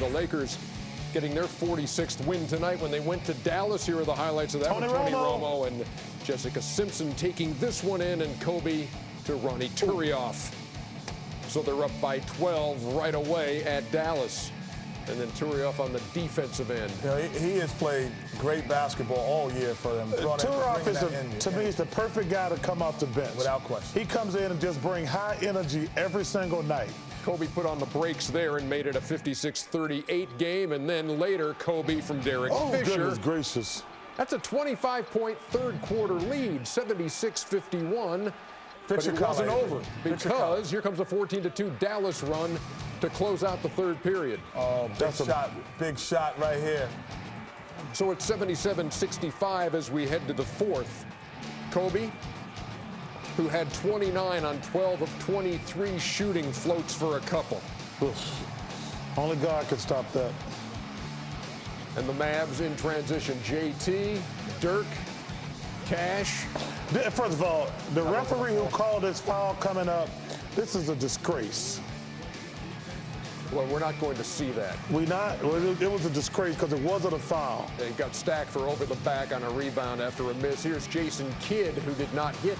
The Lakers getting their 46th win tonight when they went to Dallas. Here are the highlights of that. Tony Romo and Jessica Simpson taking this one in, and Kobe to Ronnie Turioff. So they're up by 12 right away at Dallas. And then Turioff on the defensive end. You know, he has played great basketball all year for them. Turioff is, to me, is the perfect guy to come off the bench. Without question. He comes in and just brings high energy every single night. Kobe put on the brakes there and made it a 56-38 game. And then later, Kobe from Derek Fisher. Goodness gracious. That's a 25-point third-quarter lead, 76-51. But it wasn't over because here comes a 14-2 Dallas run to close out the third period. Oh, big shot right here. So it's 77-65 as we head to the fourth. Kobe, who had 29 on 12 of 23 shooting, floats for a couple. Oof. Only God could stop that. And the Mavs in transition. JT, Dirk, Cash. First of all, the referee who called this foul coming up, this is a disgrace. Well, we're not going to see that. We not? Well, it was a disgrace because it wasn't a foul. They got stacked for over the back on a rebound after a miss. Here's Jason Kidd, who did not hit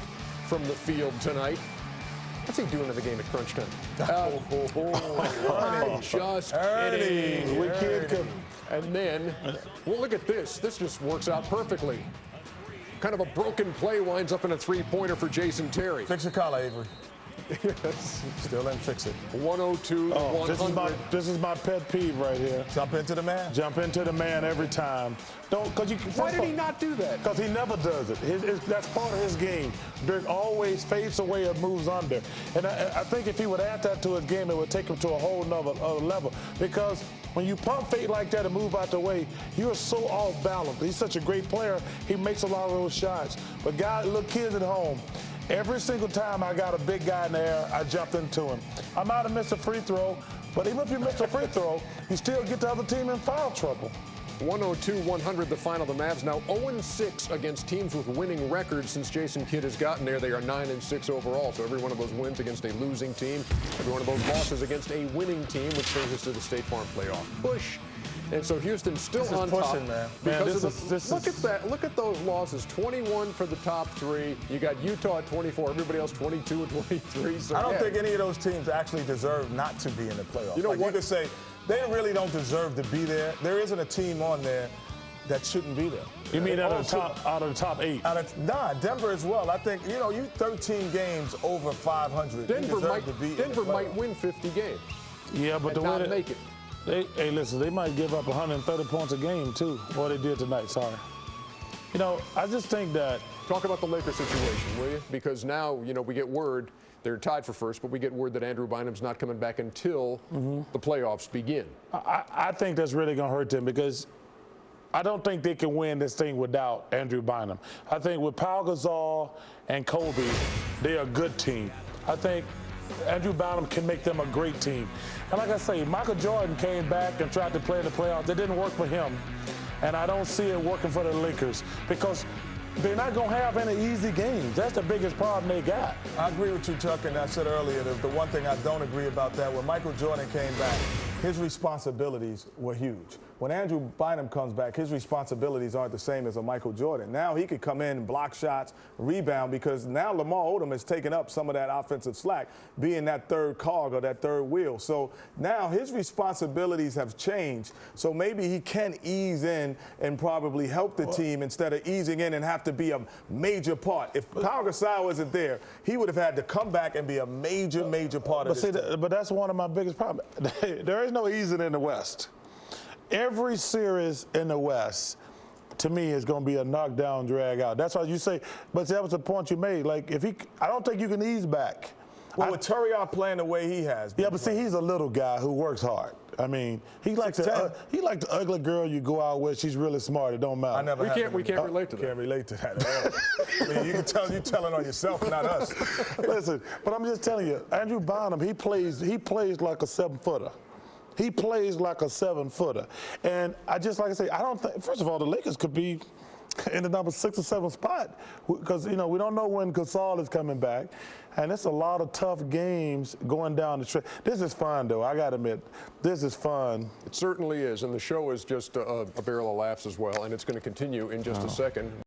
from the field tonight. What's he doing in the game at crunch time? Just kidding. We can't. And then, well, look at this. This just works out perfectly. Kind of a broken play winds up in a three-pointer for Jason Terry. Fix your collar, Avery. Still didn't fix it. 102 to 100. This is my pet peeve right here. Jump into the man. Jump into the man every time. Why did he not do that? Because he never does it. That's part of his game. Dirk always fades away and moves under. And I think if he would add that to his game, it would take him to a whole nother level. Because when you pump fake like that and move out the way, you are so off balance. He's such a great player. He makes a lot of those shots. But guys, little kids at home, every single time I got a big guy in the air, I jumped into him. I might have missed a free throw, but even if you miss a free throw, you still get the other team in foul trouble. 102-100 the final. The Mavs now 0-6 against teams with winning records since Jason Kidd has gotten there. They are 9-6 overall. So every one of those wins against a losing team, every one of those losses against a winning team, which brings us to the State Farm playoff push. And so Houston's still on top. Look at that. Look at those losses. 21 for the top three. You got Utah at 24. Everybody else 22 and 23. So I don't think any of those teams actually deserve not to be in the playoffs. You know what? You could say they really don't deserve to be there. There isn't a team on there that shouldn't be there. You mean out of the top 8? Nah, Denver as well. I think, you 13 games over 500. Denver might win 50 games. Yeah, but the way not make it. Hey, listen, they might give up 130 points a game, too, what they did tonight, sorry. I just think that... Talk about the Lakers situation, will you? Because now, we get word, they're tied for first, but we get word that Andrew Bynum's not coming back until the playoffs begin. I think that's really going to hurt them because I don't think they can win this thing without Andrew Bynum. I think with Pau Gasol and Kobe, they're a good team. I think Andrew Bynum can make them a great team. And like I say, Michael Jordan came back and tried to play in the playoffs. It didn't work for him. And I don't see it working for the Lakers because they're not going to have any easy games. That's the biggest problem they got. I agree with you, Chuck, and I said earlier, the one thing I don't agree about that, when Michael Jordan came back, his responsibilities were huge. When Andrew Bynum comes back, his responsibilities aren't the same as a Michael Jordan. Now he could come in and block shots, rebound, because now Lamar Odom has taken up some of that offensive slack, being that third cog or that third wheel. So now his responsibilities have changed. So maybe he can ease in and probably help the team instead of easing in and have to be a major part. If Pau Gasol wasn't there, he would have had to come back and be a major part of this team. But that's one of my biggest problems. There is no easing in the West. Every series in the West, to me, is going to be a knockdown, drag out. That's why you say, but that was the point you made. Like, I don't think you can ease back. Well, with Turioff playing the way he has. Yeah, but see, he's a little guy who works hard. I mean, he like the ugly girl you go out with. She's really smart. It don't matter. We can't relate to that. Can't relate to that at all. I mean, you can tell you're telling on yourself, not us. Listen, but I'm just telling you, Andrew Bynum, he plays like a 7-footer. He plays like a 7-footer. And like I say, I don't think, first of all, the Lakers could be in the number 6 or 7 spot because, you know, we don't know when Gasol is coming back. And it's a lot of tough games going down the stretch. This is fun, though. I got to admit, this is fun. It certainly is. And the show is just a barrel of laughs as well. And it's going to continue in just a second.